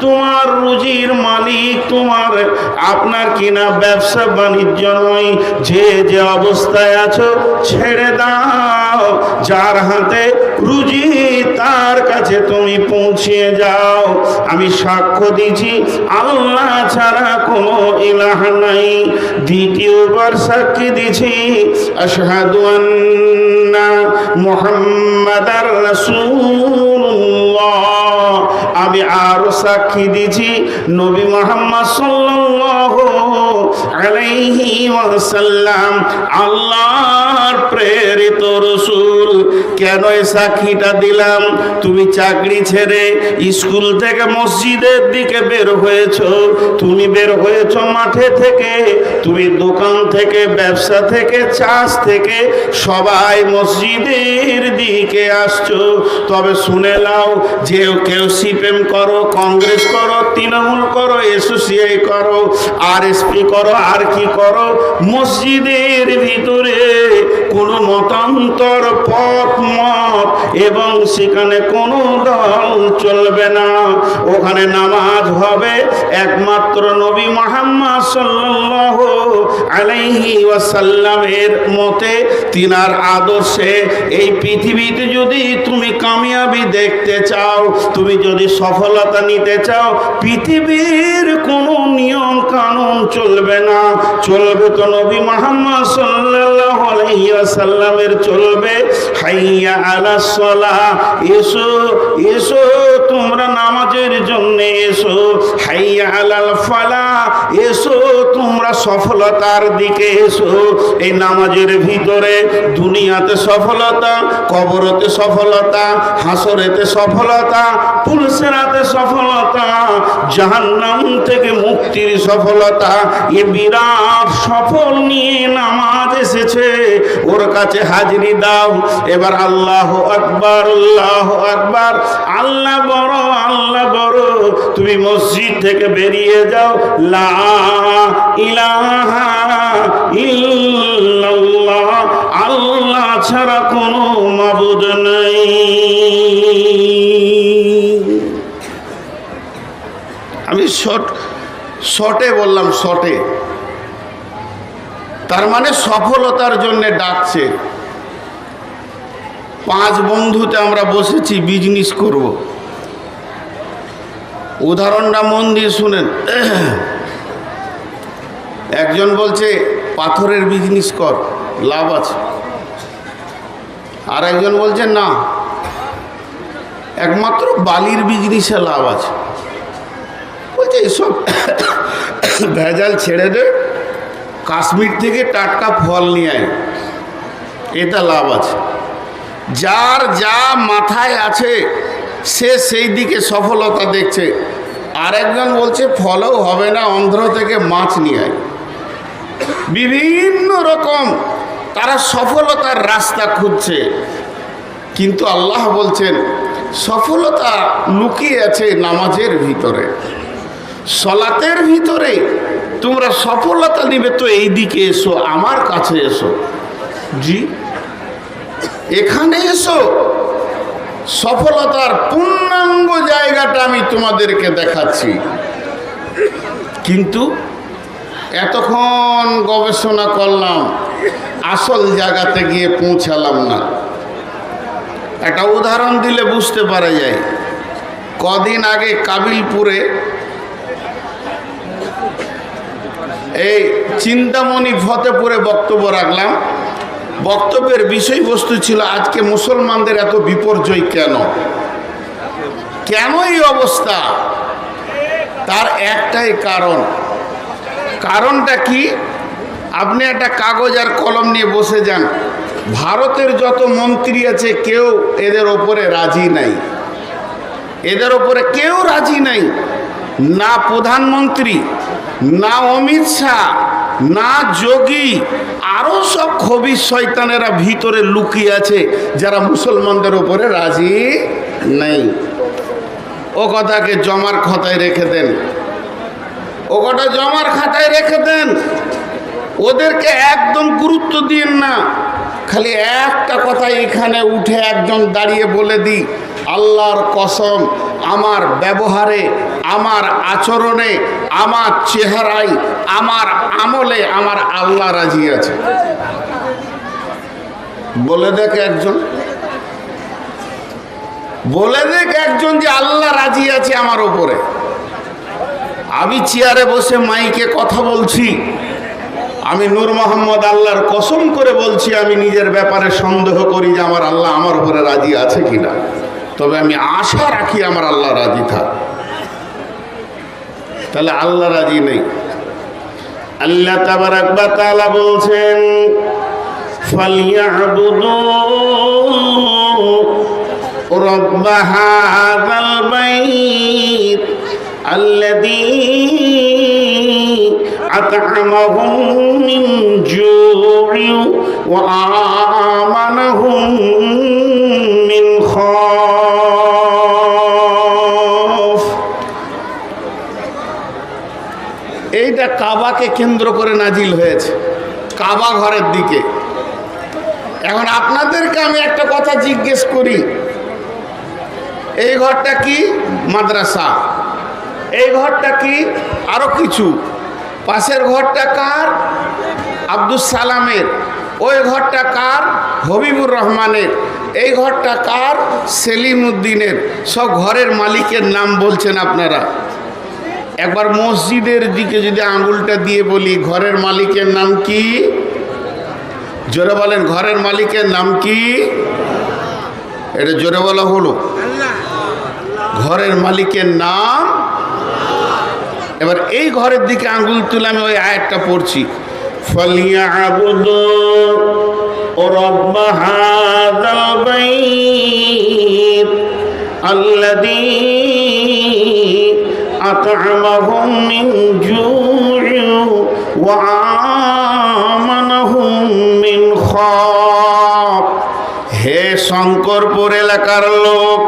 তোমার রুজির মালিক তোমার, আপনার কিনা ব্যবসা বাণিজ্য নয়। যে যে অবস্থায় আছো ছেড়ে দাও, যার হাতে রুজি তার কাছে তুমি পৌঁছিয়ে যাও। আমি সাক্ষ্য দিচ্ছি আল্লাহ ছাড়া কোনো ইলাহ নাই। দ্বিতীয়বার সাক্ষী দিছি আশহাদু আন্না মুহাম্মাদার রাসূলুল্লাহ। আমি আরো সাক্ষী দিছি নবী মুহাম্মদ সাল্লাল্লাহু আলাইহি ওয়াসাল্লাম আল্লাহর প্রেরিত রাসূল। কেন এই সাক্ষীটা দিলাম? তুমি চাকরি ছেড়ে স্কুল থেকে মসজিদের দিকে বের হয়েছো, তুমি বের হয়েছো মাঠে থেকে, তুমি দোকান থেকে, ব্যবসা থেকে, চাষ থেকে, সবাই মসজিদের দিকে আসছো। তবে শুনে নাও, যে কেউ সিপিএম করো, কংগ্রেস করো, তৃণমূল করো, এসোসিয়েট করো, আরএসপি করো, আর কি করো, মসজিদের ভিতরে কোনো মতান্তর পথ মত এবং সেখানে কোনো দল চলবে না। ওখানে নামাজ হবে একমাত্র নবী মুহাম্মদ সাল্লাল্লাহু আলাইহি ওয়াসাল্লামের মতে, তিনার আদর্শে। এই পৃথিবীতে যদি তুমি কামিয়াবি দেখতে চাও, তুমি যদি সফলতা নিতে চাও, পৃথিবীর কোনো নিয়ম কানুন চলবে না, চলবে তো নবী মুহাম্মদ সাল্লাল্লাহু আলাইহি ওয়াসাল্লামের চলবে। হাইয়া আলাস সালাহ, এসো এসো তোমরা নামাজের জন্য এসো। হাইয়া আলাল ফালাহ, এসো তোমরা সফলতার দিকে এসো। এই নামাজের ভিতরে দুনিয়াতে সফলতা, কবরতে সফলতা, হাসরেতে সফলতা, পুলসিরাতে সফলতা, জাহান্নাম থেকে মুক্তির সফলতা। এ বিরাট সফল নিয়ে নামাজ এসেছে, ওর কাছে হাজিরি দাও। এবার আল্লাহু আকবার, আল্লাহু আকবার, আল্লাহ বড়, আল্লাহ বড়। তুমি মসজিদ থেকে বেরিয়ে যাও, লা ইলাহা ইল্লাল্লাহ, আল্লাহ ছাড়া কোনো মাবুদ নাই। আমি শর্টে বললাম, শর্টে। তার মানে সফলতার জন্য ডাকছে। 5 বন্ধুতে আমরা বসেছি, বিজনেস করব। উদাহরণটা মন দিয়ে শুনেন। একজন বলছে পাথরের বিজনেস কর, লাভ আছে। আর একজন বলছে না, একমাত্র বালির বিজনেসে লাভ আছে। বলছে এসব ভেজাল ছেড়ে দে, কাশ্মীর থেকে টাটকা ফল নিয়ে আয়, এটা লাভ আছে। যার যা মাথায় আছে সে সেই দিকে সফলতা দেখছে। আরেকজন বলছে ফলও হবে না, অন্ধ্র থেকে মাছ নিয়ে আয়। বিভিন্ন রকম তারা সফলতার রাস্তা খুঁজছে, কিন্তু আল্লাহ বলছেন সফলতা লুকিয়ে আছে নামাজের ভিতরে, সলাতের ভিতরে। তোমরা সফলতা নিবে তো এই দিকে এসো, আমার কাছে এসো। জি, এখানে এসো, সফলতার পূর্ণাঙ্গ জায়গাটা আমি তোমাদেরকে দেখাচ্ছি। কিন্তু এতক্ষণ গবেষণা করলাম, আসল জায়গাতে গিয়ে পৌঁছালাম না। একটা উদাহরণ দিলে বুঝতে পারা যায়। কদিন আগে কাবিলপুরে এই চিন্তামণি ফতেপুরে বক্তব্য রাখলাম। বক্তব্যের বিষয়বস্তু ছিল আজকে মুসলমানদের এত বিপর্যয় কেন, কেন এই অবস্থা? তার একটাই কারণ। কারণটা কি? আপনি একটা কাগজ আর কলম নিয়ে বসে যান, ভারতের যত মন্ত্রী আছে কেউ এদের ওপরে রাজি নাই, এদের ওপরে কেউ রাজি নাই। না প্রধানমন্ত্রী, না অমিত শাহ, না যোগী, আরও সব খবিস শয়তানেরা ভিতরে লুকিয়ে আছে যারা মুসলমানদের ওপরে রাজি নেই। ও কথাকে জমার খাতায় রেখে দেন, ও কথা জমার খাতায় রেখে দেন। ওদেরকে একদম গুরুত্ব দিন না। খালি একটা কথা এখানে উঠে একজন দাঁড়িয়ে বলে দিই, আল্লাহর কসম আমার ব্যবহারে আমার আচরণে, আমার চেহারায়, আমার আমলে আমার আল্লাহ রাজি আছে? বলে দেখ একজন, বলে দেখ একজন যে আল্লাহ রাজি আছে আমার উপরে। আমি চেয়ারে বসে মাইকে কথা বলছি, আমি নূর মোহাম্মদ আল্লাহর কসম করে বলছি, আমি নিজের ব্যাপারে সন্দেহ করি যে আমার আল্লাহ আমার উপরে রাজি আছে কিনা। তবে আমি আশা রাখি আমার আল্লাহ রাজি থাক। তাহলে আল্লাহ রাজি নেই। আল্লাহ তাবারাক ওয়া তাআলা বলছেন ফালিয়াবুদু রাব্ব হাযাল বাইত আল্লাযী আত'আমাহুম মিন জু'ইন ওয়া আমানাহুম মিন খাউফ। এইটা কাবাকে কেন্দ্র করে নাজিল হয়েছে, কাবা ঘরের দিকে। এখন আপনাদেরকে আমি একটা কথা জিজ্ঞেস করি, এই ঘরটা কি? মাদ্রাসা। এই ঘরটা কি? আরো কিছু। পাশের ঘরটা কার? আব্দুল সালামের। ওই ঘরটা কার? হবিবুর রহমানের। এই ঘরটা কার? সেলিম উদ্দিনের। সব ঘরের মালিকের নাম বলছেন আপনারা। একবার মসজিদের দিকে যদি আঙুলটা দিয়ে বলি, ঘরের মালিকের নাম কি? জোরে বলেন, ঘরের মালিকের নাম কি? এটা জোরে বলা হলো। ঘরের মালিকের নাম। এবার এই ঘরের দিকে আঙ্গুল তুলে আমি ওই আয়াতটা পড়ছি, ফালিয়াবুদু রাব্ব হাযাল বাইত আল্লাযী আত'আমাহুম মিন জু'ইন ওয়া আমানাহুম মিন খাউফ। হে শঙ্করপুর এলাকার লোক,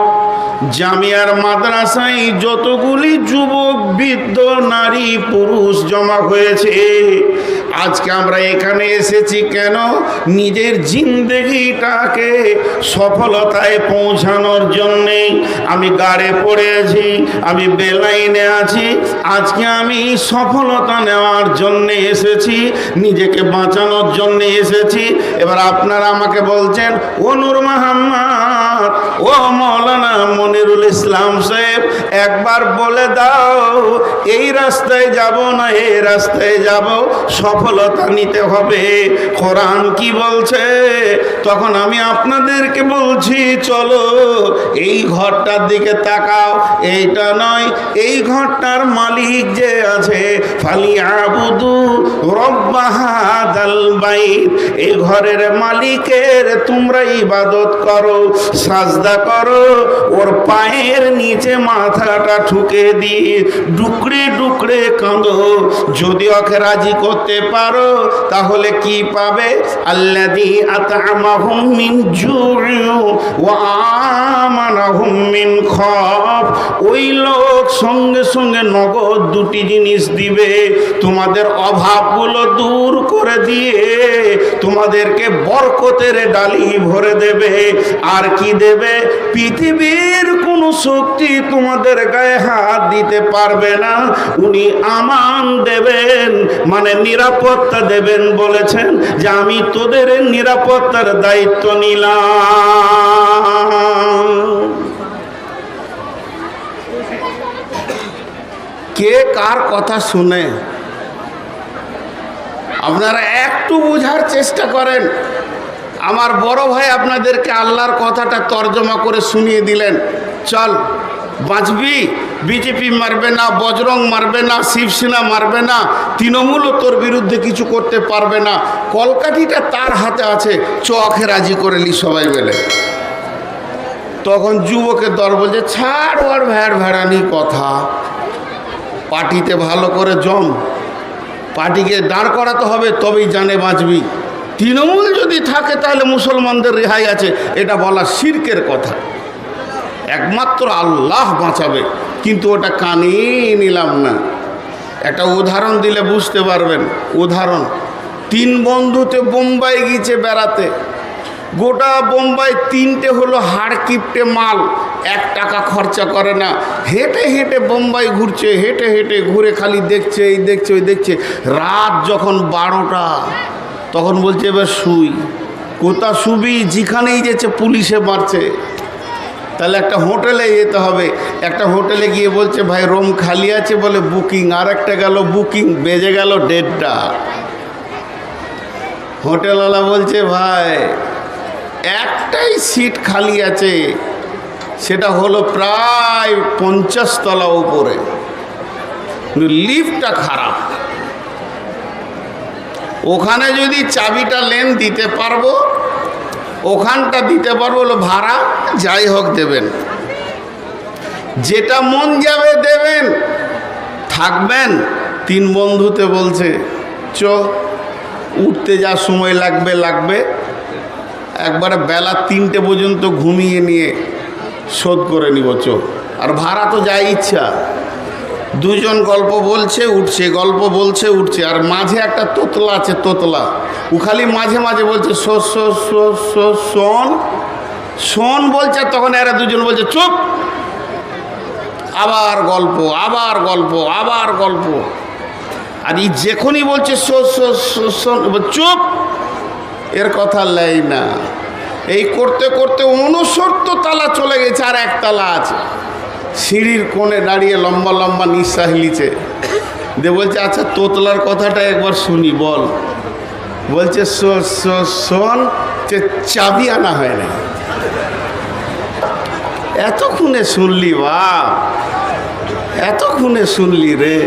জামিয়ার মাদ্রাসায় যতগুলি যুবক, বৃদ্ধ, নারী, পুরুষ জমা হয়েছে, আজকে আমরা এখানে এসেছি কেন? নিজের জিন্দেগিটাকে সফলতায় পৌঁছানোর জন্যে। আমি গাড়ে পড়েছি, আমি বেলাইনে আছি, আজকে আমি সফলতা নেওয়ার জন্যে এসেছি, নিজেকে বাঁচানোর জন্যে এসেছি। এবার আপনারা আমাকে বলছেন, ও নূর মোহাম্মদ, ও মৌলানা মনিরুল ইসলাম সাহেব, একবার বলে দাও এই রাস্তায় যাব না এই রাস্তায় যাব, সফলতা নিতে হবে, কোরআন কি বলছে? তখন আমি আপনাদেরকে বলছি, চলো এই ঘরটার দিকে তাকাও। এইটা নয়, এই ঘরটার মালিক যে আছে, ফালিয়াবুদু রাব্ব হাযাল বাইত, এই ঘরের মালিকের তোমরা ইবাদত করো, সাজদা করো, ওর পায়ের নিচে মাথাটা ঠুকে দিয়ে ডুকরে ডুকরে কাঁদো। যদি ওকে রাজি করতে পারো তাহলে কি পাবে? আল্লাযী আত'আমাহুম মিন জু'ইন ওয়া আমানাহুম মিন খাউফ। ওই লোক সঙ্গে সঙ্গে নগদ দুটি জিনিস দিবে, তোমাদের অভাবগুলো দূর করে দিয়ে তোমাদেরকে বরকতের ডালি ভরে দেবে। আর কি দেবে? পৃথিবীর কোনো শক্তি তোমাদের গায়ে হাত দিতে পারবে না। উনি আমান দেবেন, মানে নিরাপত্তা দেবেন। বলেছেন যে আমি তোদের নিরাপত্তার দায়িত্ব নিলাম। কে কার কথা শুনে? আপনারা একটু বোঝার চেষ্টা করেন। আমার বড় ভাই আপনাদেরকে আল্লাহর কথাটা তর্জমা করে শুনিয়ে দিলেন, চল বাঁচবি, বিজেপি মারবে না, বজরং মারবে না, শিবসেনা মারবে না, তৃণমূলও তোর বিরুদ্ধে কিছু করতে পারবে না, কলকাঠিটা তার হাতে আছে, চোখে রাজি করে নি সবাই মিলে। তখন যুবকের দল বলছে, ছাড় ওর ভ্যাড় ভেড়ানি কথা, পার্টিতে ভালো করে জম, পার্টিকে দাঁড় করাতে হবে, তবেই জানে বাঁচবি। তৃণমূল যদি থাকে তাহলে মুসলমানদের রেহাই আছে, এটা বলা শিরকের কথা। একমাত্র আল্লাহ বাঁচাবে, কিন্তু ওটা কানে নিলাম না। একটা উদাহরণ দিলে বুঝতে পারবেন। উদাহরণ, 3 বন্ধুতে বোম্বাই গিয়েছে বেড়াতে। গোটা বোম্বাই 3টে হলো হাড় কিপটে মাল, টাকা খরচা করে না, হেঁটে হেঁটে বোম্বাই ঘুরছে, হেঁটে হেঁটে ঘুরে খালি দেখছে, এই দেখছে ওই দেখছে। রাত যখন 12টা তখন বলছে এবার শুই। কোথা শুবি? যেখানেই যেছে পুলিশে মারছে। তাহলে একটা হোটেলে যেতে হবে। একটা হোটেলে গিয়ে বলছে ভাই রুম খালি আছে, বলে বুকিং। আর একটা গেল বুকিং, বেজে গেল 1:30টা। হোটেলওয়ালা বলছে ভাই একটাই সিট খালি আছে, সেটা হলো প্রায় 50 তলা উপরে, লিফটটা খারাপ। ওখানে যদি চাবিটা লেন দিতে পারবো, ওখানটা দিতে পারবো, হলো ভাড়া যাই হোক দেবেন, যেটা মন যাবে দেবেন, থাকবেন। 3 বন্ধুতে বলছে উঠতে যা সময় লাগবে, একবারে বেলা 3টে পর্যন্ত ঘুমিয়ে নিয়ে শোধ করে নিব। আর ভাড়া তো যা ইচ্ছা। 2 জন গল্প বলছে উঠছে, গল্প বলছে উঠছে। আর মাঝে একটা তোতলা আছে, তোতলা, ও খালি মাঝে মাঝে বলছে শোন শোন বলছে। তখন এরা 2 জন বলছে চুপ, আবার গল্প, আবার গল্প, আবার গল্প। আর এই যখনই বলছে শোন চুপ, এর কথা লেই না। এই করতে করতে 69 তলা চলে গেছে, আর 1 তলা আছে। সিঁড়ির কোণে দাঁড়িয়ে লম্বা লম্বা নিঃশ্বাস নিচ্ছে, দিয়ে বলছে আচ্ছা তোতলার কথাটা একবার শুনি, বল। বলছে শোন, চাবি আনা হয় না। এতক্ষণে শুনলি বাপ, এতক্ষণে শুনলি রে,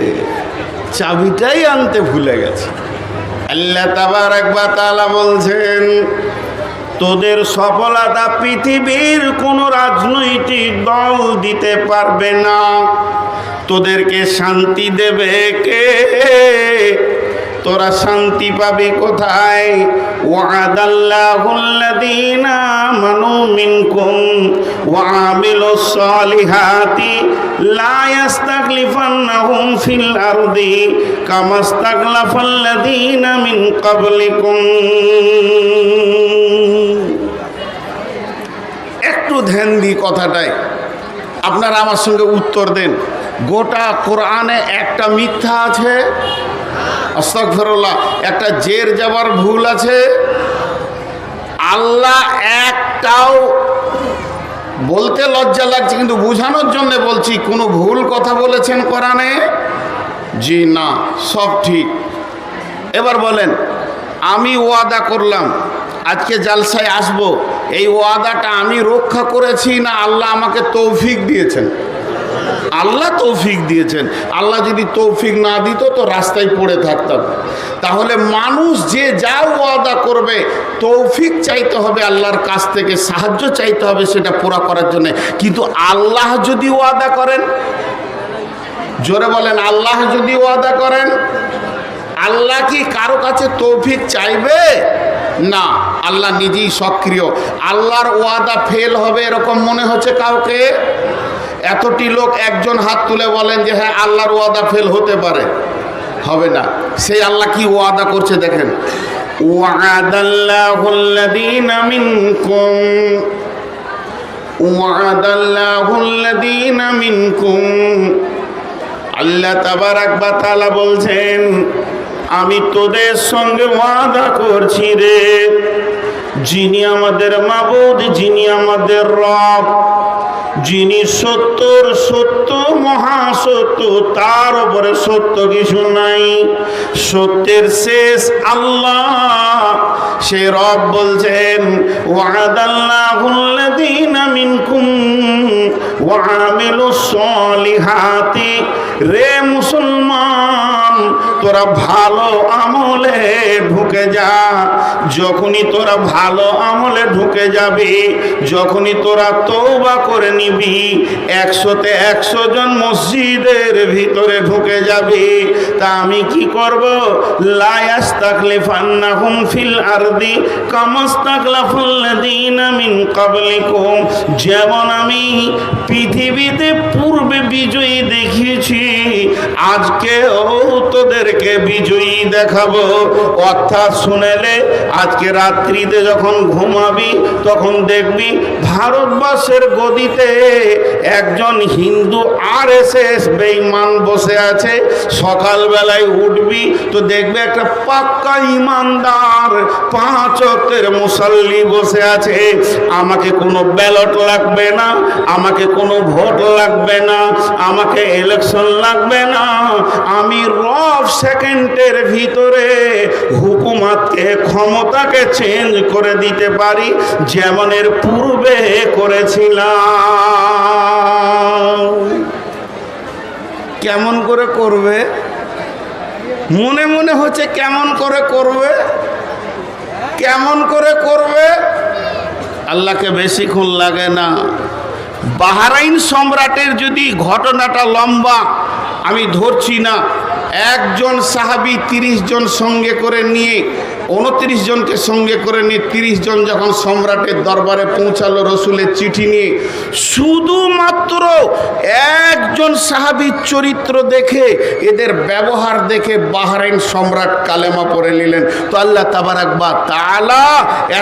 চাবিটাই আনতে ভুলে গেছে। আল্লাহ তাবারক ওয়া তাআলা বলছেন তোদের সফলতা পৃথিবীর কোন রাজনৈতিক দল দিতে পারবে না। তোদেরকে শান্তি দেবে কে? তোরা শান্তি পাবি কোথায়? ওয়াদাল্লাহুল্লাযীনা আমানু মিনকুম ওয়া আমিলুস সালিহাতি লা ইস্তাখলিফান্নাহুম ফিল আরদি কামা ইস্তাখলাফাল্লাযীনা মিন ক্বাবলিকুম। একটু ধ্যান দি কথাটায়, আপনারা আমার সঙ্গে উত্তর দেন। গোটা কোরআনে একটা মিথ্যা আছে, আস্তাগফিরুল্লাহ, একটা জের যাবার ভুল আছে। আল্লাহ একটাও, বলতে লজ্জা লাগছে কিন্তু বোঝানোর জন্য বলছি, কোনো ভুল কথা বলেছেন কোরআনে? জি না, সব ঠিক। এবার বলেন, আমি ওয়াদা করলাম আজকে জালসায় আসব, এই ওয়াদাটা আমি রক্ষা করেছি না আল্লাহ আমাকে তৌফিক দিয়েছেন? আল্লাহ তৌফিক দিয়েছেন। আল্লাহ যদি তৌফিক না দিত তো রাস্তায় পড়ে থাকতাম। তাহলে মানুষ যে যা ওয়াদা করবে তৌফিক চাইতে হবে আল্লাহর কাছ থেকে, সাহায্য চাইতে হবে সেটা পুরা করার জন্য। কিন্তু আল্লাহ যদি ওয়াদা করেন, জোরে বলেন, আল্লাহ যদি ওয়াদা করেন, আল্লাহ কি কারো কাছে তৌফিক চাইবে? না, আল্লাহ নিজেই সক্রিয়। আল্লাহর ওয়াদা ফেল হবে এরকম মনে হচ্ছে কাউকে? এতটি লোক একজন হাত তুলে বলেন যে হ্যাঁ আল্লাহর ওয়াদা ফেল হতে পারে। হবে না। সেই আল্লাহ কি ওয়াদা করছে দেখেন, ওয়াদাল্লাহুল্লাযীনা মিনকুম ওয়াদাল্লাহুল্লাযীনা মিনকুম। আল্লাহ তাবারক ওয়া তাআলা বলছেন আমি তোদের সঙ্গে ওয়াদা করছি রে, যিনি আমাদের মাবুদ, যিনি আমাদের রব, যিনি সত্যর সত্য, মহাসত্য, তার উপরে সত্য কিছু নাই, সত্যের শেষ আল্লাহ। সে রব বলছেন ওয়াদাল্লাহুল্লাযীনা মিনকুম ওয়া আমিলুস সালিহাতি। রে মুসলমান, তোরা ভালো আমলে ঢুকে যা। যখনই তোরা ভালো আমলে ঢুকে যাবি, যখনই তোরা তওবা করে নিবি, 100-তে 100 জন মসজিদের ভিতরে ঢুকে যাবি, তা আমি কি করব? লা ইস্তাখলিফান্নাহুম ফিল আরদি কামা ইস্তাখলাফাল্লাযীনা মিন ক্বাবলিকুম। যেমন আমি পৃথিবীতে পূর্বে বিজয়ী দেখিয়েছি, আজকেও তোদের নিজেদেরকে বিজয়ী দেখাবো। অর্থাৎ শুনেলে আজকে রাত্রিতে যখন ঘুমাবি তখন দেখবি ভারতবর্ষের গদিতে একজন হিন্দু RSS বেঈমান বসে আছে। সকালবেলায় উঠবি তো দেখবে একটা পাক্কা ইমানদার 5 ওয়াক্তের মুসল্লি বসে আছে। আমাকে কোনো ব্যালট লাগবে না, আমাকে কোনো ভোট লাগবে না, আমাকে ইলেকশন লাগবে না। আমি রফ সেকেন্ডের ভিতরে হুকুমতকে, ক্ষমতাকে চেঞ্জ করে দিতে পারি, যেমন এর পূর্বে করেছিলাম। কেমন করে করবে? মনে মনে হচ্ছে কেমন করে করবে, কেমন করে করবে। আল্লাহকে বেশিক্ষণ লাগে না। বাহরাইন সম্রাটের যদি ঘটনাটা লম্বা, আমি ধরছি না। একজন সাহাবী 30 জন সঙ্গে করে নিয়ে, 29 জনকে সঙ্গে করে নিয়ে 30 জন যখন সম্রাটের দরবারে পৌঁছালো রসুলের চিঠি নিয়ে, শুধুমাত্র একজন সাহাবীর চরিত্র দেখে, এদের ব্যবহার দেখে বাহরাইন সম্রাট কালেমা পড়ে নিলেন। তো আল্লাহ তাবারাক ওয়া তাআলা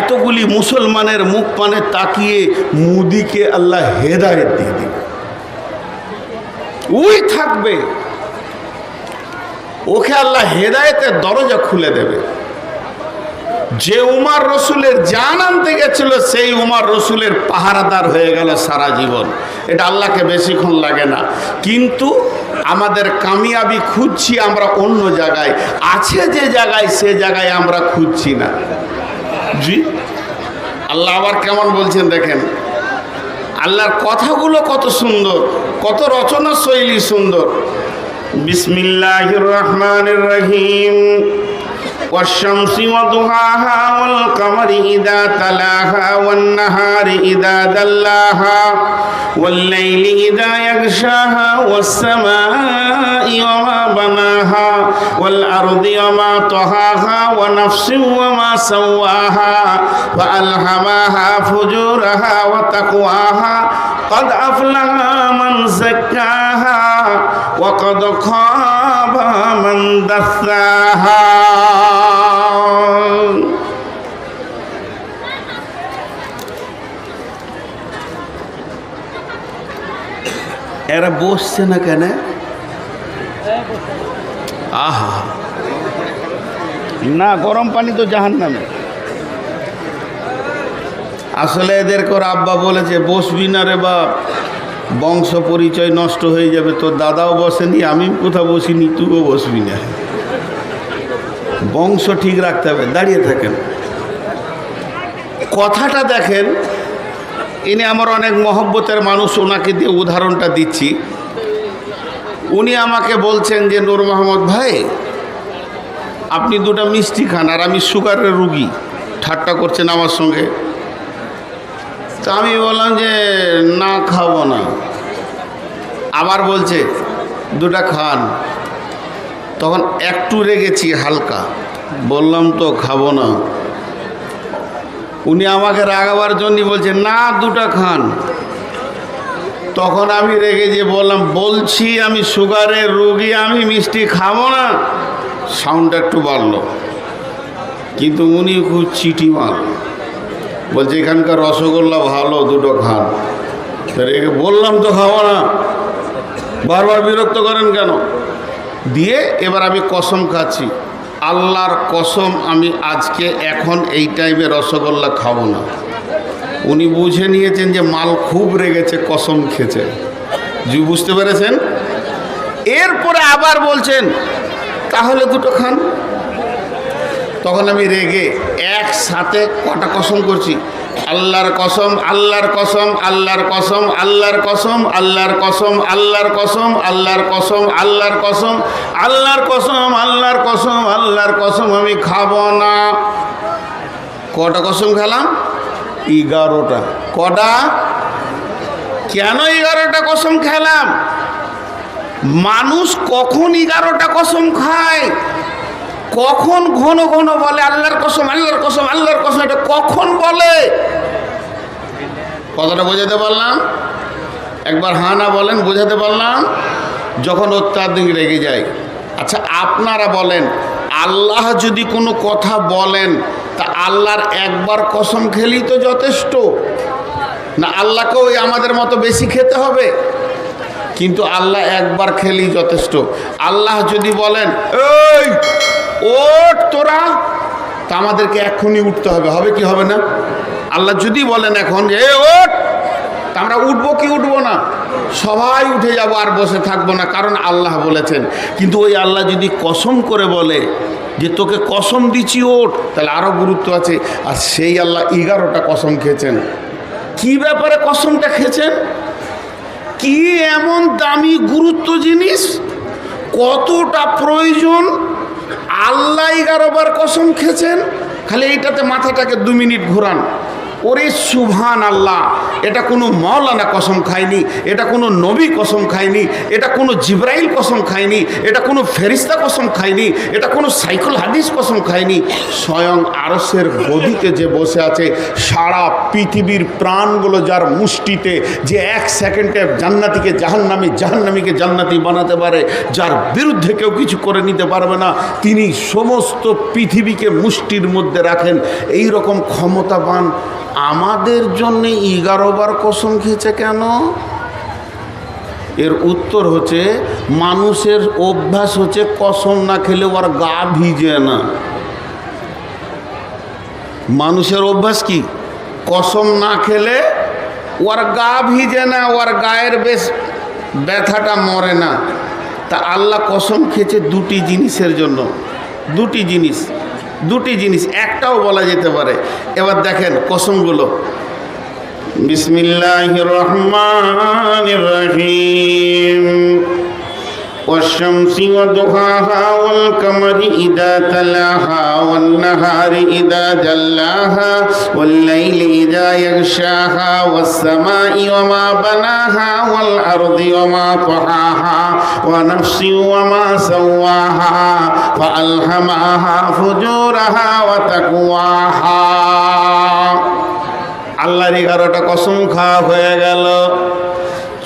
এতগুলি মুসলমানের মুখ পানে তাকিয়ে মুদিকে আল্লাহ হেদায়েত দিয়ে দিবে। ওই থাকবে, ওকে আল্লাহ হেদায়েতের দরজা খুলে দেবে। যে উমর রসুলের জান আনতে গেছিল সেই উমর রসুলের পাহারাদার হয়ে গেল সারা জীবন। এটা আল্লাহকে বেশিক্ষণ লাগে না। কিন্তু আমাদের কামিয়াবি খুঁজছি আমরা অন্য জায়গায়, আছে যে জায়গায় সে জায়গায় আমরা খুঁজছি না। জি, আল্লাহ আবার কেমন বলছেন দেখেন। আল্লাহর কথাগুলো কত সুন্দর, কত রচনা শৈলী সুন্দর। বিসমিল্লাহির রহমানির রহিম। والشمس وضحاها والقمر إذا تلاها والنهار إذا دلاها والليل إذا يغشاها والسماء وما بناها والأرض وما طحاها ونفس وما سواها فألهمها فجورها وتقواها قد أفلح من زكاها وقد خاب من دثاها। এরা বসছে না কেন? আহা, না গরম পানি তো জাহান্নামে। আসলে এদেরকে ওর আব্বা বলেছে বসবি না রে বাপ, বংশ পরিচয় নষ্ট হয়ে যাবে। তোর দাদাও বসেনি, আমি কোথাও বসিনি, তুইও বসবি না। বংশ ঠিক রাখতে হবে। দাঁড়িয়ে থাকেন। কথাটা দেখেন, ইনি আমার অনেক মহব্বতের মানুষ, ওনাকে দিয়ে উদাহরণটা দিচ্ছি। উনি আমাকে বলছেন যে নূর মোহাম্মদ ভাই, আপনি 2টা মিষ্টি খান, আর আমি সুগারের রুগী। ঠাট্টা করছেন আমার সঙ্গে। তো আমি বললাম যে না, খাবো না। আবার বলছে 2টা খান। তখন একটু রেগেছি হালকা, বললাম তো খাবো না। উনি আমাকে রাগাবার জন্য বলছেন না 2টা খান। তখন আমি রেগে যে বললাম, বলছি আমি সুগারের রোগী, আমি মিষ্টি খাবো না। সাউন্ডটা একটু বাড়লো, কিন্তু উনি খুব চিঠি মার বলছে এখানকার রসগোল্লা ভালো, 2টো খান। রেগে বললাম তো খাবো না, বারবার বিরক্ত করেন কেন? দিয়ে এবার আমি কসম খাচ্ছি, আল্লাহর কসম, আমি আজকে এখন এই টাইমে রসগোল্লা খাবো না। উনি বুঝে নিয়েছেন যে মাল খুব রেগেছে, কসম খেয়েছে। জি, বুঝতে পেরেছেন? এরপরে আবার বলছেন তাহলে 2টো খান। তখন আমি রেগে একসাথে কটা কসম করছি, আল্লাহর কসম, আল্লাহর কসম, আল্লাহর কসম, আল্লাহর কসম, আল্লাহর কসম, আল্লাহর কসম, আল্লাহর কসম, আল্লাহর কসম, আল্লাহর কসম, আল্লাহর কসম, আল্লাহর কসম, আমি খাবো না। কটা কসম খেলাম? 11টা। কটা? কেন 11টা কসম খেলাম? মানুষ কখন 11টা কসম খায়? কখন ঘন ঘন বলে আল্লাহর কসম, আল্লাহর কসম, আল্লাহর কসম? এটা কখন বলে? কথাটা বোঝাতে পারলাম? একবার হা না বলেন, বোঝাতে পারলাম? যখন অত্যাধিক রেগে যায়, আচ্ছা আপনারা বলেন, আল্লাহ যদি কোনো কথা বলেন তা আল্লাহর একবার কসম খেলেই তো যথেষ্ট, না আল্লাহকে ওই আমাদের মতো বেশি খেতে হবে? কিন্তু আল্লাহ একবার খেলেই যথেষ্ট। আল্লাহ যদি বলেন এই ওঠ তোরা, তা আমাদেরকে এখনই উঠতে হবে, হবে কি হবে না? আল্লাহ যদি বলেন এখন যে এ ওঠ, তা আমরা উঠবো কি উঠবো না? সবাই উঠে যাব, আর বসে থাকবো না, কারণ আল্লাহ বলেছেন। কিন্তু ওই আল্লাহ যদি কসম করে বলে যে তোকে কসম দিচ্ছি ওঠ, তাহলে আরও গুরুত্ব আছে। আর সেই আল্লাহ 11টা কসম খেয়েছেন। কি ব্যাপারে কসমটা খেয়েছেন? কি এমন দামি গুরুত্ব জিনিস, কতটা প্রয়োজন, আল্লাহ 11 বার কসম খেয়েছেন। খালি এইটাতে মাথাটাকে 2 মিনিট ঘোরান। ওরে সুবহান আল্লাহ, এটা কোনো মাওলানা কসম খায়নি, এটা কোনো নবী কসম খায়নি, এটা কোনো জিব্রাইল কসম খায়নি, এটা কোনো ফেরিস্তা কসম খায়নি, এটা কোনো সাইকুল হাদিস কসম খায়নি। স্বয়ং আরশের গদিতে যে বসে আছে, সারা পৃথিবীর প্রাণগুলো যার মুষ্টিতে, যে 1 সেকেন্ডে জান্নাতিকে জাহান্নামী, জাহান্নামীকে জান্নাতি বানাতে পারে, যার বিরুদ্ধে কেউ কিছু করে নিতে পারবে না, তিনি সমস্ত পৃথিবীকে মুষ্টির মধ্যে রাখেন। এই রকম ক্ষমতাবান আমাদের জন্যে 11 বার কসম খেয়েছে কেন? এর উত্তর হচ্ছে, মানুষের অভ্যাস হচ্ছে কসম না খেলে ওর গা ভিজে না। মানুষের অভ্যাস কি? কসম না খেলে ওর গা ভিজে না, ওর গায়ের বেশ ব্যথাটা মরে না। তা আল্লাহ কসম খেয়েছে 2টি জিনিসের জন্য। 2টি জিনিস, একটাও বলা যেতে পারে। এবার দেখেন কসমগুলো। বিসমিল্লাহির রহমানির রহিম। والشمس وضحاها والقمر إذا تلاها والنهار إذا جلاها والليل إذا يغشاها والسماء وما بناها والأرض وما طحاها ونفس وما سواها فألهمها فجورها وتقواها। আল্লাহর 11টা কসম খাওয়া হয়ে গেল।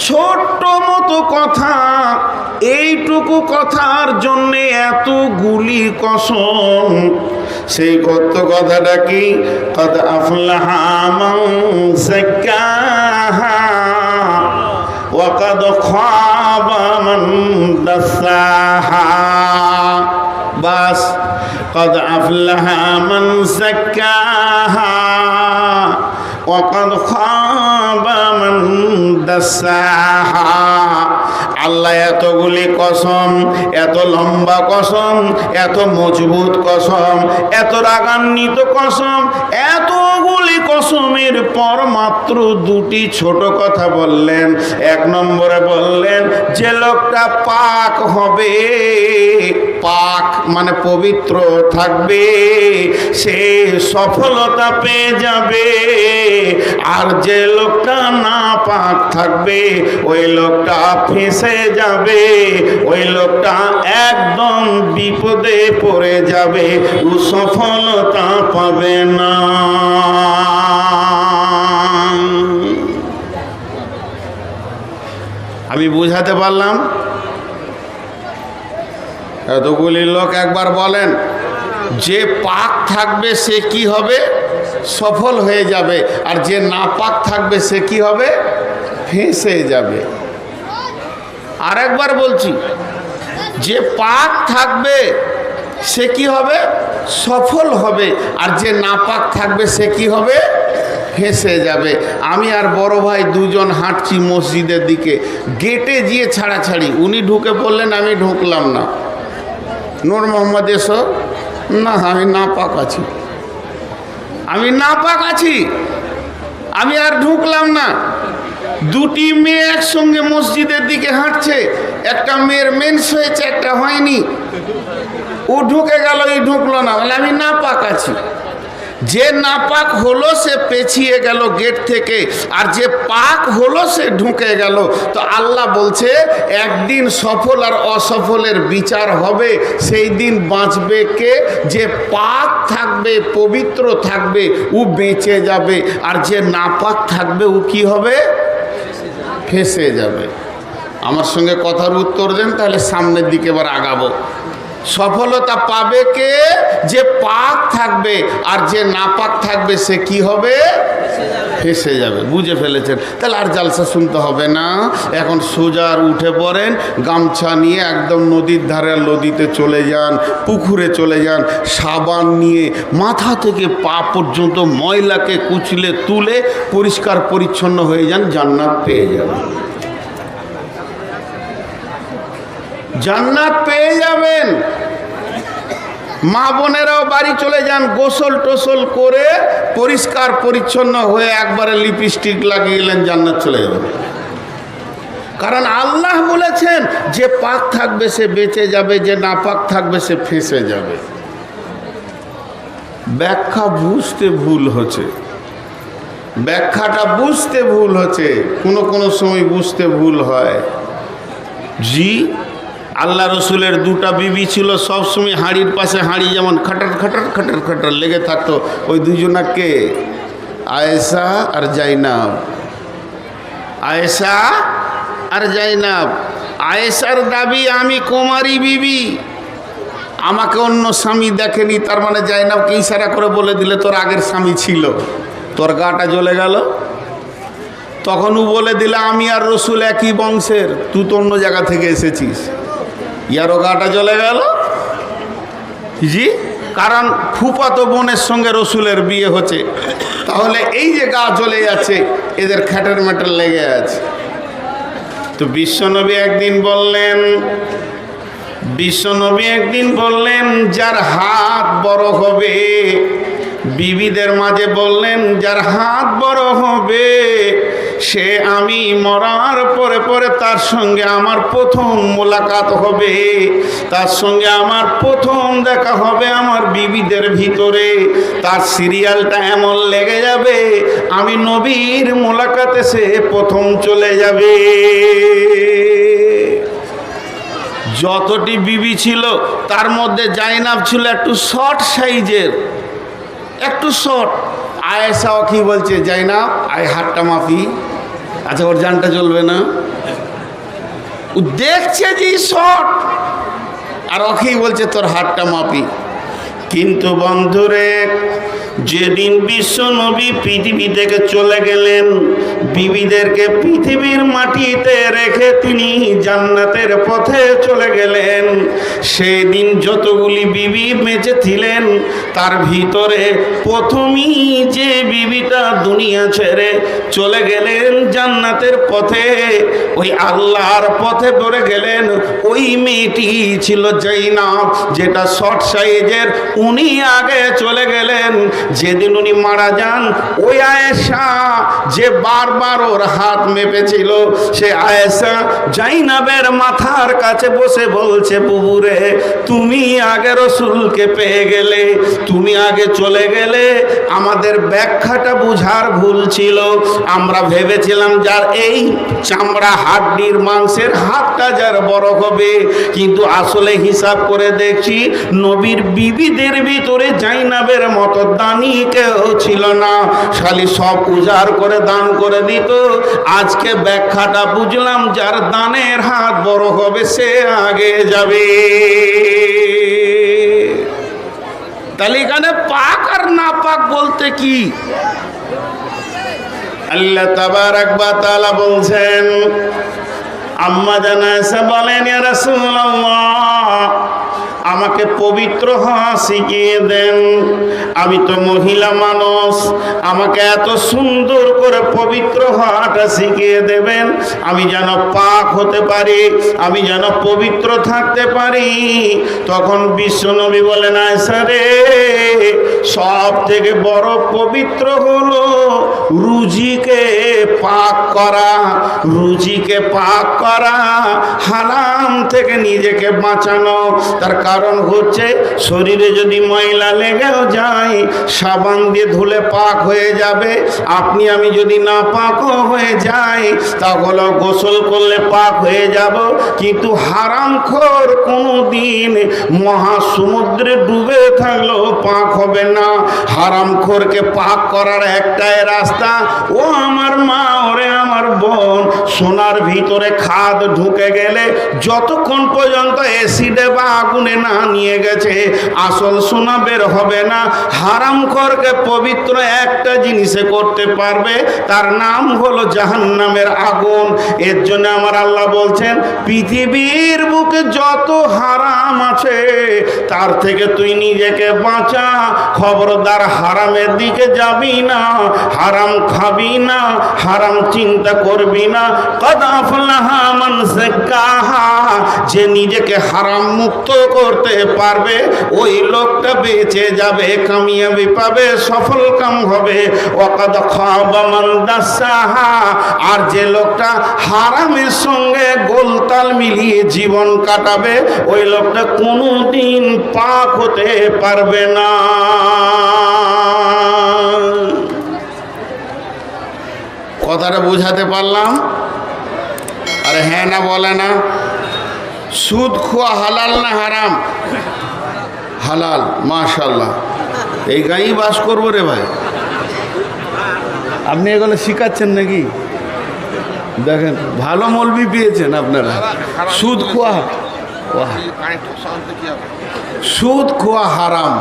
ছোট্ট মতো কথা, এইটুকু কথার জন্যে এতগুলি কসম। সেই কত কথাটা কি? কদ আফলাহা মান যাক্কাহা ওয়া কদ খাবা মান দাসাহা। বাস, কদ আফলাহা মান যাক্কাহা ওয়া কদ খাবা মান দাসাহা। আল্লাহ এতগুলি কসম, এত লম্বা কসম, এত মজবুত কসম, এত রাগান্বিত কসম, এতগুলি কসমের পর মাত্র 2টি ছোট কথা বললেন। 1 নম্বরে বললেন যে লোকটা পাক হবে, পাক মানে পবিত্র থাকবে, সে সফলতা পেয়ে যাবে। আর যে লোকটা না পাক থাকবে, ওই লোকটা ফেঁসে যাবে, ওই লোকটা একদম বিপদে পড়ে যাবে, ও সফলতা পাবে না। আমি বুঝাতে পারলাম? এতগুলি লোক একবার বলেন, যে পাক থাকবে সে কি হবে? সফল হয়ে যাবে। আর যে না পাক থাকবে সে কি হবে? ফেঁসে যাবে। আর একবার বলছি, যে পাক থাকবে সে কি হবে? সফল হবে। আর যে নাপাক থাকবে সে কি হবে? ফেঁসে যাবে। আমি আর বড় ভাই 2জন হাঁটছি মসজিদের দিকে, গেটে গিয়ে ছাড়াছাড়ি। উনি ঢুকে পড়লেন, আমি ঢুকলাম না। নূর মোহাম্মদ এসো। না, আমি নাপাক আছি, আমি নাপাক আছি, আমি আর ঢুকলাম না। 2টি মেয়ে একসঙ্গে মসজিদের দিকে হাঁটছে, একটা মেয়ের মেন্স হয়েছে, একটা হয়নি। ও ঢুকে গেল, এই ঢুকলো না, বলে আমি নাপাক আছি। যে নাপাক হলো সে পেছিয়ে গেল গেট থেকে, আর যে পাক হলো সে ঢুকে গেল। তো আল্লাহ বলছে একদিন সফল আর অসফলের বিচার হবে। সেই দিন বাঁচবে কে? যে পাক থাকবে, পবিত্র থাকবে, ও বেঁচে যাবে। আর যে নাপাক থাকবে ও কি হবে? ফেঁসে যাবে। আমার সঙ্গে কথার উত্তর দেন, তাহলে সামনের দিকে এবার আগাবো। সফলতা পাবে কে? যে পাক থাকবে, আর যে নাপাক থাকবে সে কি হবে? ফেসে যাবে। বুঝে ফেলেছেন? তাহলে আর জালসা শুনতে হবে না, এখন সোজার উঠে পড়েন, গামছা নিয়ে একদম নদীর ধারে, নদীতে চলে যান, পুকুরে চলে যান, সাবান নিয়ে মাথা থেকে পা পর্যন্ত ময়লাকে কুচলে তুলে পরিষ্কার পরিচ্ছন্ন হয়ে যান, জান্নাত পেয়ে যাবেন। জান্নাত পেয়ে যাবেন। মা বোনেরাও বাড়ি চলে যান, গোসল টোসল করে পরিষ্কার পরিচ্ছন্ন হয়ে একবারে লিপস্টিক লাগিয়ে গেলেন, জান্নাত চলে যাবেন। কারণ আল্লাহ বলেছেন যে পাক থাকবে সে বেঁচে যাবে, যে না পাক থাকবে সে ফেঁসে যাবে। ব্যাখ্যা বুঝতে ভুল হচ্ছে, ব্যাখ্যাটা বুঝতে ভুল হচ্ছে, কোনো সময় বুঝতে ভুল হয়। জি, আল্লাহ রসুলের দুটা বিবি ছিল, সবসময় হাঁড়ির পাশে হাঁড়ি যেমন খাটার খাটার খাটার খাটার লেগে থাকতো। ওই দুজনাকে আয়েশা আর জাইনাব, আয়েশা আর জাইনাব। আয়েশার দাবি আমি কুমারী বিবি, আমাকে অন্য স্বামী দেখেনি, তার মানে জাইনাবকে ইশারা করে বলে দিলে তোর আগের স্বামী ছিল, তোর গাটা জ্বলে গেল। তখন ও বলে দিলে আমি আর রসুল একই বংশের, তুই তো অন্য জায়গা থেকে এসেছিস, ইয়ারও গাটা জ্বলে গেল। জি, কারণ ফুফাতো বোনের সঙ্গে রসুলের বিয়ে হচ্ছে, তাহলে এই যে গা জ্বলে যাচ্ছে, এদের খ্যাটের ম্যাটের লেগে আছে। তো বিশ্বনবী একদিন বললেন যার হাত বড় হবে, বিবিদের মাঝে বললেন যার হাত বড় হবে সে আমি মরার পরে পরে তার সঙ্গে আমার প্রথম মোলাকাত হবে, তার সঙ্গে আমার প্রথম দেখা হবে আমার বিবিদের ভিতরে। তার সিরিয়ালটা এমন লেগে যাবে, আমি নবীর মোলাকাতে সে প্রথম চলে যাবে। যতটি বিবি ছিল তার মধ্যে জাইনাব ছিল একটু শর্ট সাইজের, একটু শর্ট। আয়েশাও কি বলছে, জাইনাব আয় হাতটা মাপি। আচ্ছা, ওর জানটা চলবে না, ও দেখছে যে শর্ট, আর ওকেই বলছে তোর হাতটা মাপি। কিন্তু বন্ধুরে, যেদিন বিশ্ব নবী পৃথিবী থেকে চলে গেলেন, বিবিদেরকে পৃথিবীর মাটিতে রেখে তিনি জান্নাতের পথে চলে গেলেন, সেই দিন যতগুলি বিবি বেঁচে ছিলেন তার ভিতরে প্রথমেই যে বিবিটা দুনিয়া ছেড়ে চলে গেলেন জান্নাতের পথে, ওই আল্লাহর পথে পড়ে গেলেন, ওই মেয়েটি ছিল জাইনাব, যেটা শর্ট সাইজের। উনি আগে চলে গেলেন। যেদিন উনি মারা যান, ওই আয়েশা যে বারবার ওর হাত মেপেছিল, সে আয়েশা জাইনাবের মাথার কাছে বসে বলছে, বুবুরে তুমি আগে রসুলকে পেয়ে গেলে, তুমি আগে চলে গেলে, আমাদের ব্যাখ্যাটা বুঝার ভুল ছিল। আমরা ভেবেছিলাম যার এই চামড়া হাড্ডির মাংসের হাতটা যার বড় হবে, কিন্তু আসলে হিসাব করে দেখছি নবীর বিবিদের ভিতরে জাইনাবের মতো দানি কেউ ছিল না, খালি সব উজাড় করে দান করে দিত। আজকে ব্যাখ্যাটা বুঝলাম, যার দানের হাত বড় হবে সে আগে যাবে। তাহলে এখানে পাক আর না পাক বলতে কি? আল্লাহ তাবারাক ওয়া তাআলা বলছেন, আম্মা জান আয়েশা বলেন, ইয়া রাসূলুল্লাহ আমাকে পবিত্র হওয়া শিখিয়ে দেন, আমি তো মহিলা মানুষ, আমাকে এত সুন্দর করে পবিত্র হওয়াটা শিখিয়ে দেবেন, আমি যেন পাক হতে পারি, আমি যেন পবিত্র থাকতে পারি। তখন বিশ্বনবী বলেন, আয়েশা রে, সব থেকে বড় পবিত্র হলো রুজিকে পাক করা, রুজিকে পাক করা, হারাম থেকে নিজেকে বাঁচানো। তার কারণ হচ্ছে শরীরে যদি ময়লা লেগেও যায়, সাবান দিয়ে ধুলে পাক হয়ে যাবে। আপনি আমি যদি না পাকও হয়ে যাই, তাহলে গোসল করলে পাক হয়ে যাব। কিন্তু হারামখোর কোনো দিন মহাসমুদ্রে ডুবে থাকলেও পাক হবে না। হারামখোরকে পাক করার একটাই রাস্তা, ও আমার মা, ওরে আমার বোন, সোনার ভিতরে খাদ ঢুকে গেলে যতক্ষণ পর্যন্ত অ্যাসিডে বা আগুনে না নিয়ে গেছে আসল সোনা বের হবে না। হারামখোরকে পবিত্র একটা জিনিসে করতে পারবে, তার নাম হলো জাহান্নামের আগুন। এর জন্য আমার আল্লাহ বলছেন, পৃথিবীর বুকে যত হারাম আছে তার থেকে তুই নিজেকে বাঁচা। খবরদার হারামের দিকে যাবি না, হারাম খাবি না, হারাম চিন্তা করবি না। কদ আফলাহা মান যাক্কাহা, যে নিজেকে হারাম মুক্ত করতে পারবে ওই লোকটা বেঁচে যাবে, কামিয়াবি পাবে, সফল কাম হবে। ওয়াকাদ খাবা মান দাসাহা, আর যে লোকটা হারামের সঙ্গে গোলতাল মিলিয়ে জীবন কাটাবে ওই লোকটা কোনোদিন পাক হতে পারবে না। কথাটা বোঝাতে পারলাম? আরে হ্যাঁ না বলে না? সুদ খোয়া হালাল না হারাম? হালাল। মাশাআল্লাহ, এই গাঁয়েই বাস করবো রে ভাই। আপনি এগুলো শিখাচ্ছেন নাকি? দেখেন ভালো মৌলবি পেয়েছেন আপনারা। সুদ খোয়া, সুদ খোয়া হারাম।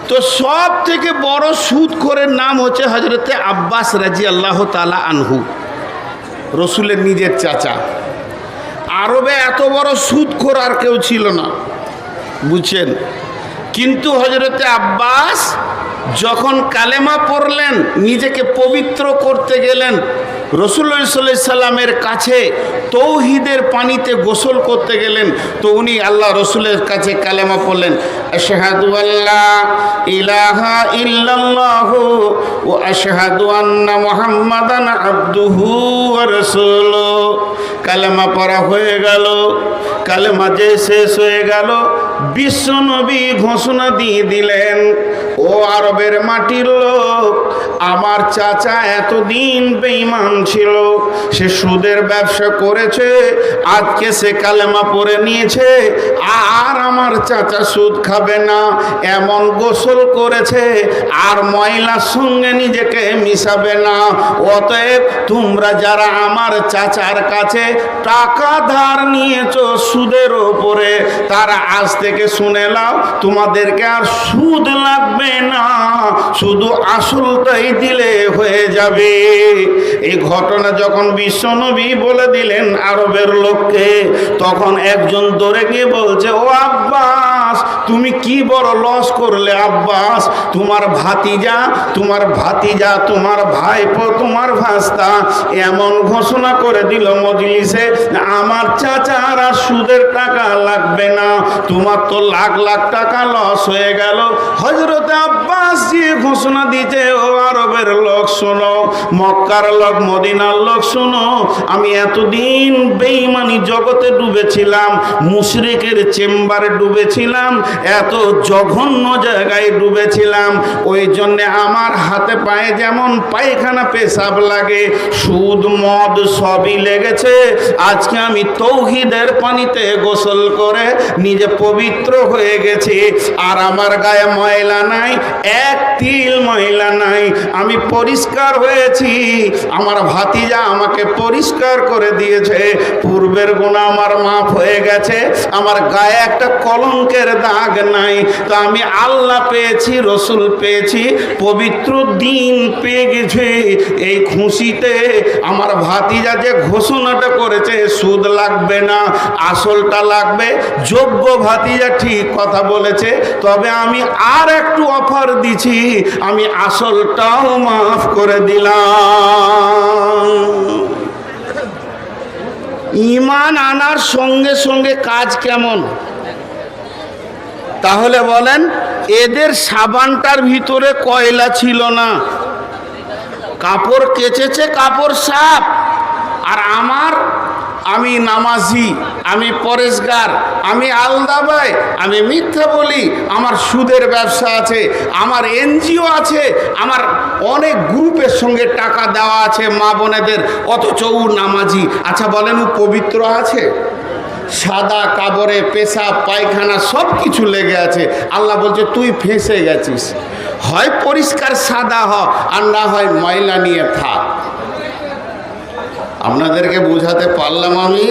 তো সব থেকে বড় সুদখোরের নাম হচ্ছে হজরতে আব্বাস রাদিয়াল্লাহু তাআলা আনহু, রসুলের নিজের চাচা। আরবে এত বড় সুদখোর আর কেউ ছিল না, বুঝছেন? কিন্তু হজরতে আব্বাস যখন কালেমা পড়লেন, নিজেকে পবিত্র করতে গেলেন, রাসূলুল্লাহ সাল্লাল্লাহু আলাইহি সাল্লামের কাছে তৌহিদের পানিতে গোসল করতে গেলেন, তো উনি আল্লাহ রসুলের কাছে কালেমা পড়লেন, আশহাদু আল্লা ইলাহা ইল্লাল্লাহু ওয়া আশহাদু আন্না মুহাম্মাদান আবদুহু ওয়া রাসূলুহু। কালেমা পড়া হয়ে গেল। কালেমা যে শেষ হয়ে গেল, বিশ্বনবী ঘোষণা দিয়ে দিলেন, ও আরবের মাটির লোক, আমার চাচা এতদিন বেঈমান ছিল, সে সুদের ব্যবসা করেছে, আজকে সে কালেমা পড়ে নিয়েছে, আর আমার চাচা সুদ খাবে না এমন গোসল করেছে, আর ময়লার সঙ্গে নিজেকে মিশাবে না। অতএব তোমরা যারা আমার চাচার কাছে টাকা ধার নিয়েছো সুদের ওপরে, তারা আজ থেকে শুনে নাও, তোমাদেরকে আর সুদ লাগবে না, শুধু আসলটাই দিলে হয়ে যাবে। এই ঘটনা যখন বিশ্বনবী বলে দিলেন আরবের লোককে, তখন একজন দৌড়ে গিয়ে বলছে, ও আব্বাস, তুমি কি বড় লস করলে আব্বাস, তোমার ভাতিজা, তোমার ভাতিজা, তোমার ভাইপো, তোমার ভাস্তা এমন ঘোষণা করে দিল মজলিসে, আমার চাচার আর সুদের টাকা লাগবে না, তোমার তো লাখ লাখ টাকা লস হয়ে গেল। হযরত আব্বাস যে ঘোষণা দিতে, ও আরবের লোক শোনো, মক্কার লোক, মদিনার লোক শোনো, আমি এতদিন বেঈমানি জগতে ডুবেছিলাম, মুশরিকের চেম্বারে ডুবেছিলাম, এত জঘন্য জায়গায় ডুবেছিলাম, ওই জন্য আমার হাতে পায়ে যেমন পায়খানা পেশাব লাগে, সুদ মদ সবই লেগেছে। আজকে আমি তৌহিদের পানিতে গোসল করে নিজে পবিত্র হয়ে গেছি, আর আমার গায়ে ময়লা নাই, এক তিল ময়লা নাই, আমি পরিষ্কার হয়েছি। আমার ভাতিজা আমাকে পরিষ্কার করে দিয়েছে, পূর্বের গুনাহ আমার মাফ হয়ে গেছে, আমার গায়ে একটা কলঙ্কের দাগ নাই। তো আমি আল্লাহ পেয়েছি, রসুল পেয়েছি, পবিত্র দিন পেয়ে গেছি। এই খুশিতে আমার ভাতিজা যে ঘোষণাটা করেছে সুদ লাগবে না, আসলটা লাগবে, যোগ্য ভাতিজা ঠিক কথা বলেছে, তবে আমি আর একটু অফার দিছি, আমি আসলটাও মাফ করে দিলাম। ঈমান আনার সঙ্গে সঙ্গে কাজ কেমন? তাহলে বলেন, এদের সাবানটার ভিতরে কয়লা ছিল না, কাপড় কেচেছে, কাপড় সাফ। আর আমি নামাজি, আমি পরেশগার, আমি আলদাবাই, আমি মিথ্যা বলি, আমার সুদের ব্যবসা আছে, আমার এনজিও আছে, আমার অনেক গ্রুপের সঙ্গে টাকা দেওয়া আছে মা বোনেদের, অথচ ও নামাজি। আচ্ছা বলেন, ও পবিত্র আছে? সাদা কাবরে পেশাব পায়খানা সব কিছু লেগে আছে। আল্লাহ বলছে তুই ফেঁসে গেছিস, হয় পরিষ্কার সাদা হ আর না হয় ময়লা নিয়ে থাক। আপনাদেরকে বোঝাতে পারলাম? আমি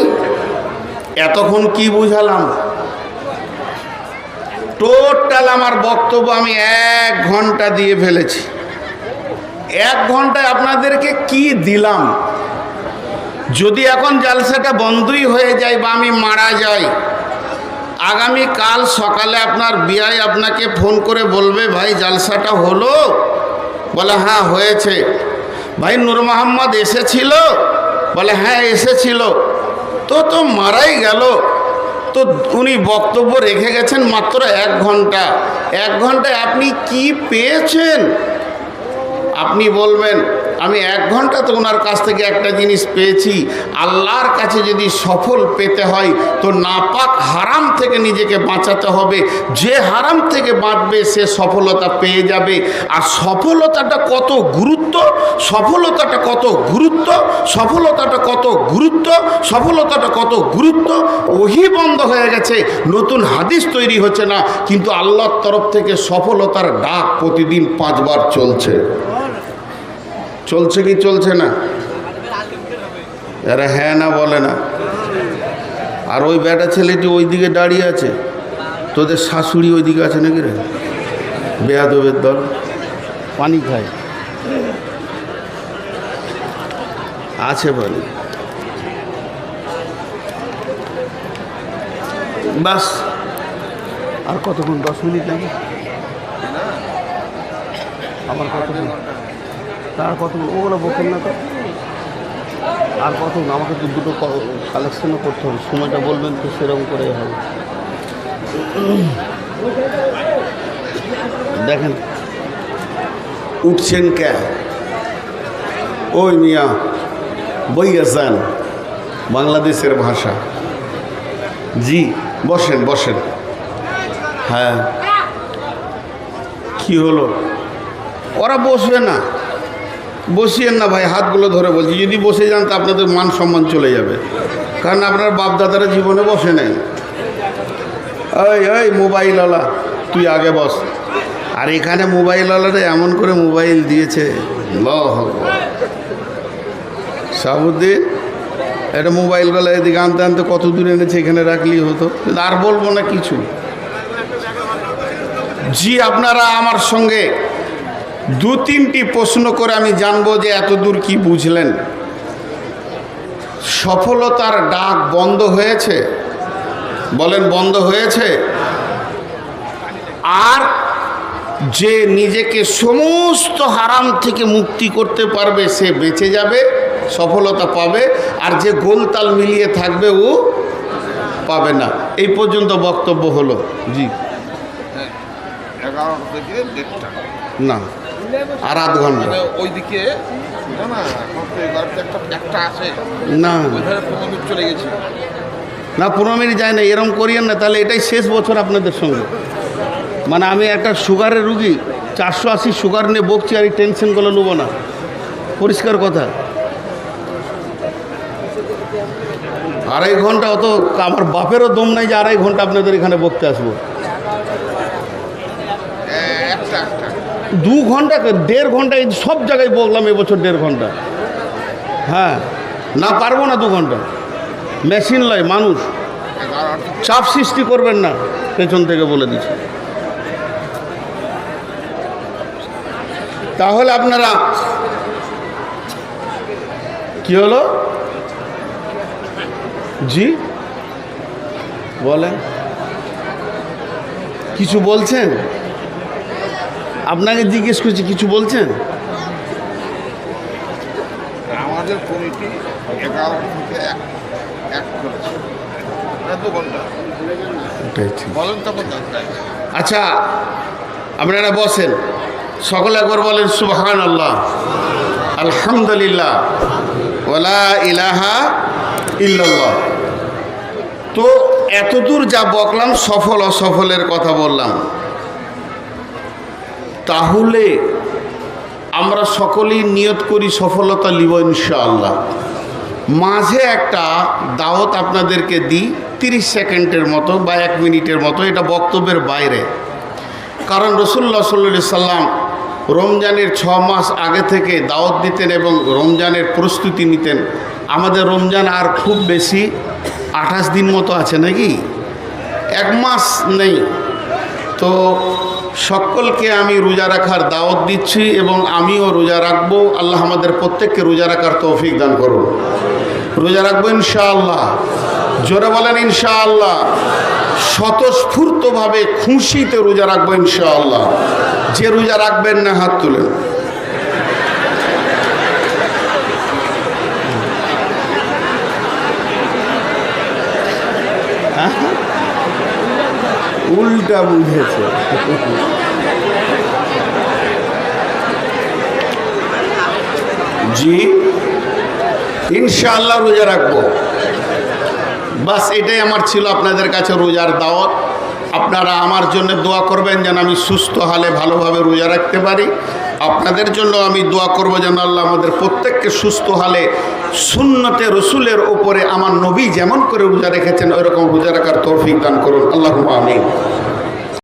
এতক্ষণ কি বুঝালাম? টোটাল আমার বক্তব্য আমি 1 ঘন্টা দিয়ে ফেলেছি। 1 ঘন্টায় আপনাদেরকে কি দিলাম? যদি এখন জালসাটা বন্ধই হয়ে যায় বা আমি মারা যাই, আগামী কাল সকালে আপনার বিআই আপনাকে ফোন করে বলবে ভাই জালসাটা হলো? বলে হ্যাঁ হয়েছে। ভাই নূর মোহাম্মদ এসেছিল? বলে হ্যাঁ এসেছিল। তো মারাই গেল। তো উনি বক্তব্য রেখে গেছেন মাত্র 1 ঘন্টা। 1 ঘন্টায় আপনি কি পেয়েছেন? আপনি বলবেন আমি 1 ঘন্টা তো ওনার কাছ থেকে একটা জিনিস পেয়েছি। আল্লাহর কাছে যদি সফল পেতে হয় তো নাপাক হারাম থেকে নিজেকে বাঁচাতে হবে। যে হারাম থেকে বাঁচবে সে সফলতা পেয়ে যাবে। আর সফলতাটা কত গুরুত্ব, সফলতাটা কত গুরুত্ব, সফলতাটা কত গুরুত্ব, সফলতাটা কত গুরুত্ব। ওহি বন্ধ হয়ে গেছে, নতুন হাদিস তৈরি হচ্ছে না, কিন্তু আল্লাহর তরফ থেকে সফলতার ডাক প্রতিদিন 5 বার চলছে। চলছে কি চলছে না? এরা হ্যাঁ না বলে না। আর ওই বেটা ছেলেটি ওই দিকে দাঁড়িয়ে আছে, তোদের শাশুড়ি ওই দিকে আছে নাকি রে? বেয়াদবের দল, পানি খায় আছে বলে। বাস আর কতক্ষণ? 10 মিনিট নাকি? আমার কতক্ষণ? তার কতক্ষণ? ওগুলো বকেন না তো। আর কতক্ষণ? আমাকে তো দুটো কালেকশনও করতে হবে। সময়টা বলবেন তো সেরকম করে হবে। দেখেন উঠছেন কে? ওই মিয়া বইয়াসান বাংলাদেশের ভাষা। জি বসেন বসেন। হ্যাঁ কি হলো? ওরা বসবে না। বসিয়েন না ভাই, হাতগুলো ধরে বলছি। যদি বসে যান তো আপনাদের মান সম্মান চলে যাবে, কারণ আপনার বাপ দাদারা জীবনে বসে নেই। ওই মোবাইলওয়ালা তুই আগে বস। আর এখানে মোবাইলওয়ালারা এমন করে মোবাইল দিয়েছে, সাবুদ্দিন এটা মোবাইলগুলো এদিকে আনতে আনতে কত দূরে এনেছে, এখানে রাখলেই হতো। আর বলবো না কিছু। জি আপনারা আমার সঙ্গে 2-3টি প্রশ্ন করে আমি জানবো যে এত দূর কি বুঝলেন। সফলতার ডাক বন্ধ হয়েছে? বলেন বন্ধ হয়েছে? আর যে নিজেকে সমস্ত হারাম থেকে মুক্তি করতে পারবে সে বেঁচে যাবে, সফলতা পাবে। আর যে গোলতাল মিলিয়ে থাকবে ও পাবে না। এই পর্যন্ত বক্তব্য হলো। জি 11টা থেকে 1:30 না আর আধ ঘন্টা ওইদিকে না একটা আছে না ওইখানে 15 মিনিট চলে গেছে। না 15 মিনিট যায় না, এরম করিয়েন না। তাহলে এটাই শেষ বছর আপনাদের সঙ্গে। মানে আমি একটা সুগারের রুগী, 480 সুগার নিয়ে বকছি, আর এই টেনশনগুলো নেবো না। পরিষ্কার কথা। 2.5 ঘন্টা অত আমার বাপেরও দম নাই যে 2.5 ঘন্টা আপনাদের এখানে বকতে আসবো। 2 ঘন্টা 1.5 ঘন্টা এই সব জায়গায় বকলাম এবছর 1.5 ঘন্টা। হ্যাঁ না পারবো না 2 ঘন্টা। মেশিন লয় মানুষ। চাপ সৃষ্টি করবেন না, পেছন থেকে বলে দিচ্ছি। তাহলে আপনারা কি হলো? জি বলেন, কিছু বলছেন? আপনাকে জিজ্ঞেস করছি, কিছু বলছেন? আমাদের কমিটি 11 থেকে 1 করেছে, 2 ঘন্টা। বলেন তখন আচ্ছা আপনারা বসেন, সকলে একবার বলেন সুবহানাল্লাহ, আলহামদুলিল্লাহ, ওয়ালা ইলাহা ইল্লাল্লাহ। তো এতদূর যা বকলাম সফল অসফলের কথা বললাম। তাহলে আমরা সকলেই নিয়ত করি সফলতা লিব ইনশাআল্লাহ। মাঝে একটা দাওয়াত আপনাদেরকে দিই, 30 সেকেন্ডের মতো বা 1 মিনিটের মতো, এটা বক্তব্যের বাইরে। কারণ রাসূলুল্লাহ সাল্লাল্লাহু আলাইহি সাল্লাম রমজানের 6 মাস আগে থেকে দাওয়াত দিতেন এবং রমজানের প্রস্তুতি নিতেন। আমাদের রমজান আর খুব বেশি 28 দিন মতো আছে নাকি, 1 মাস নেই। তো সকলকে আমি রোজা রাখার দাওয়াত দিচ্ছি এবং আমিও রোজা রাখবো। আল্লাহ আমাদের প্রত্যেককে রোজা রাখার তৌফিক দান করুন। রোজা রাখবো ইনশাআল্লাহ, জোরে বলেন ইনশাআল্লাহ। স্বতঃস্ফূর্তভাবে খুশিতে রোজা রাখবো ইনশাআল্লাহ। যে রোজা রাখবেন না হাত তুলেন। উল্টা বুঝেছে। জি ইনশাআল্লাহ রোজা রাখবো। বাস এটাই আমার ছিল আপনাদের কাছে রোজার দাওয়াত। আপনারা আমার জন্য দোয়া করবেন যেন আমি সুস্থ হালে ভালোভাবে রোজা রাখতে পারি। আপনাদের জন্য আমি দোয়া করব যেন আল্লাহ আমাদের প্রত্যেককে সুস্থ হালে সুন্নতে রসুলের উপরে আমার নবী যেমন করে রোজা রেখেছেন ওইরকম রোজা রাখার তৌফিক দান করুন। আল্লাহুম্মা আমিন।